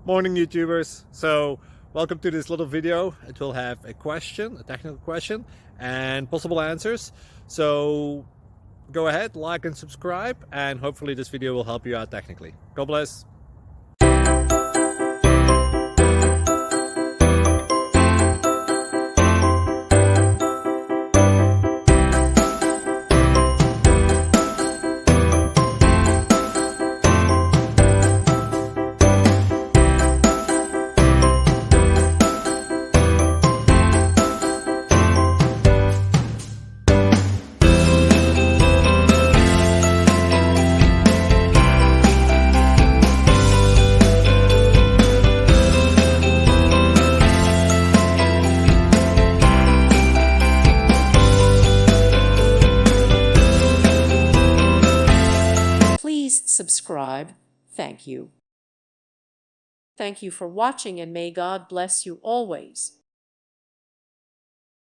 Morning YouTubers. So welcome to this little video. It will have a question, a technical question, and possible answers. So go ahead, like and subscribe, and hopefully this video will help you out technically. God bless. Please subscribe. Thank you. Thank you for watching, and may God bless you always.